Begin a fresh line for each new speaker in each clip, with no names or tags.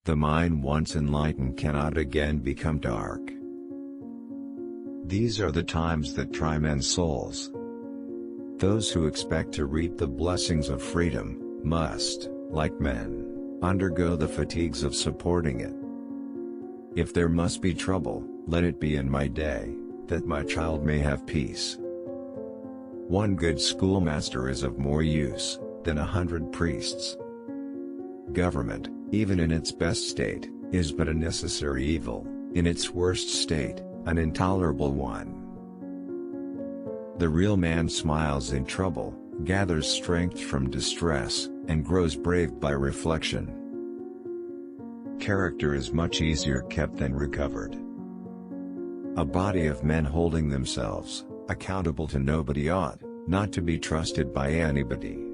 The mind once enlightened cannot again become dark. These are the times that try men's souls. Those who expect to reap the blessings of freedom, must, like men, undergo the fatigues of supporting it. If there must be trouble, let it be in my day, that my child may have peace. One good schoolmaster is of more use than 100 priests. Government, even in its best state, is but a necessary evil, in its worst state, an intolerable one. The real man smiles in trouble, gathers strength from distress, and grows brave by reflection. Character is much easier kept than recovered. A body of men holding themselves accountable to nobody ought not to be trusted by anybody.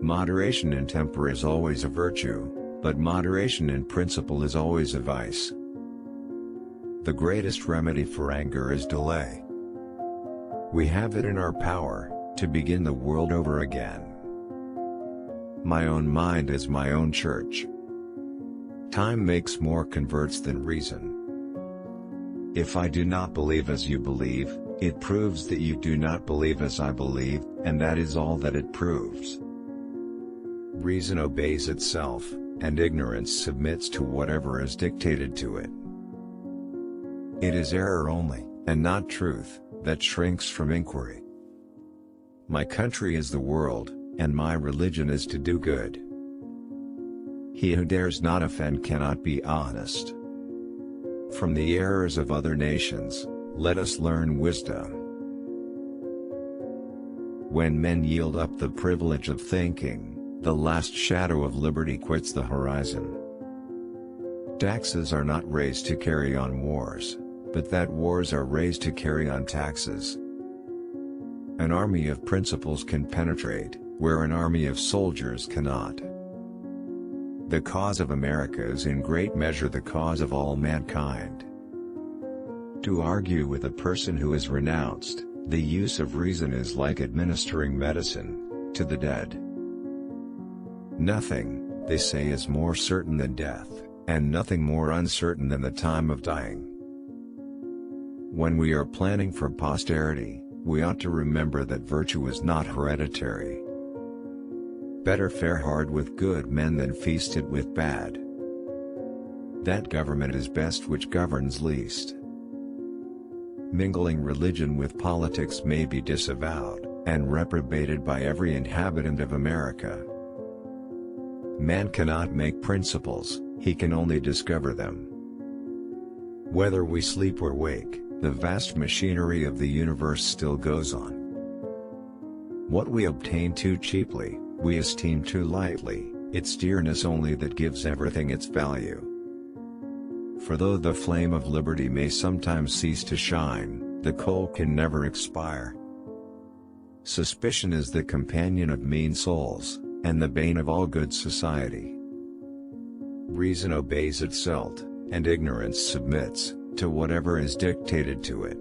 Moderation in temper is always a virtue, but moderation in principle is always a vice. The greatest remedy for anger is delay. We have it in our power to begin the world over again. My own mind is my own church. Time makes more converts than reason. If I do not believe as you believe, it proves that you do not believe as I believe, and that is all that it proves. Reason obeys itself, and ignorance submits to whatever is dictated to it. It is error only, and not truth, that shrinks from inquiry. My country is the world, and my religion is to do good. He who dares not offend cannot be honest. From the errors of other nations, let us learn wisdom. When men yield up the privilege of thinking, the last shadow of liberty quits the horizon. Taxes are not raised to carry on wars, but that wars are raised to carry on taxes. An army of principles can penetrate, where an army of soldiers cannot. The cause of America is in great measure the cause of all mankind. To argue with a person who has renounced the use of reason is like administering medicine to the dead. Nothing, they say, is more certain than death, and nothing more uncertain than the time of dying. When we are planning for posterity, we ought to remember that virtue is not hereditary. Better fare hard with good men than feast it with bad. That government is best which governs least. Mingling religion with politics may be disavowed, and reprobated by every inhabitant of America. Man cannot make principles, he can only discover them. Whether we sleep or wake, the vast machinery of the universe still goes on. What we obtain too cheaply, we esteem too lightly, it's dearness only that gives everything its value. For though the flame of liberty may sometimes cease to shine, the coal can never expire. Suspicion is the companion of mean souls, and the bane of all good society. Reason obeys itself, and ignorance submits to whatever is dictated to it.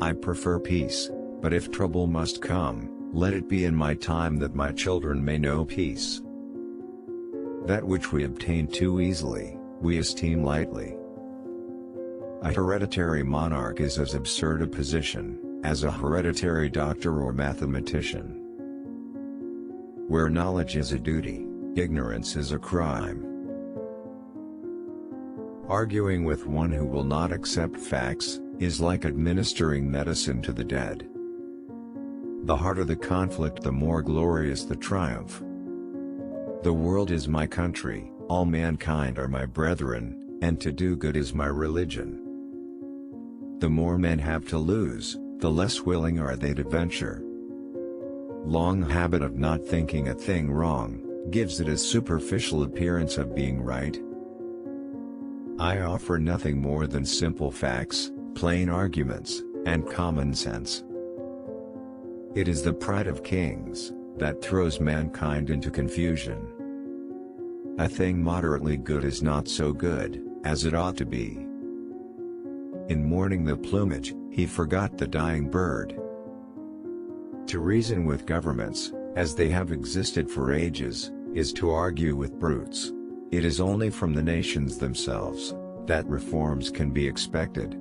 I prefer peace, but if trouble must come, let it be in my time that my children may know peace. That which we obtain too easily, we esteem lightly. A hereditary monarch is as absurd a position as a hereditary doctor or mathematician. Where knowledge is a duty, ignorance is a crime. Arguing with one who will not accept facts is like administering medicine to the dead. The harder the conflict, the more glorious the triumph. The world is my country, all mankind are my brethren, and to do good is my religion. The more men have to lose, the less willing are they to venture. Long habit of not thinking a thing wrong gives it a superficial appearance of being right. I offer nothing more than simple facts, plain arguments, and common sense. It is the pride of kings that throws mankind into confusion. A thing moderately good is not so good as it ought to be. In mourning the plumage, he forgot the dying bird. To reason with governments, as they have existed for ages, is to argue with brutes. It is only from the nations themselves that reforms can be expected.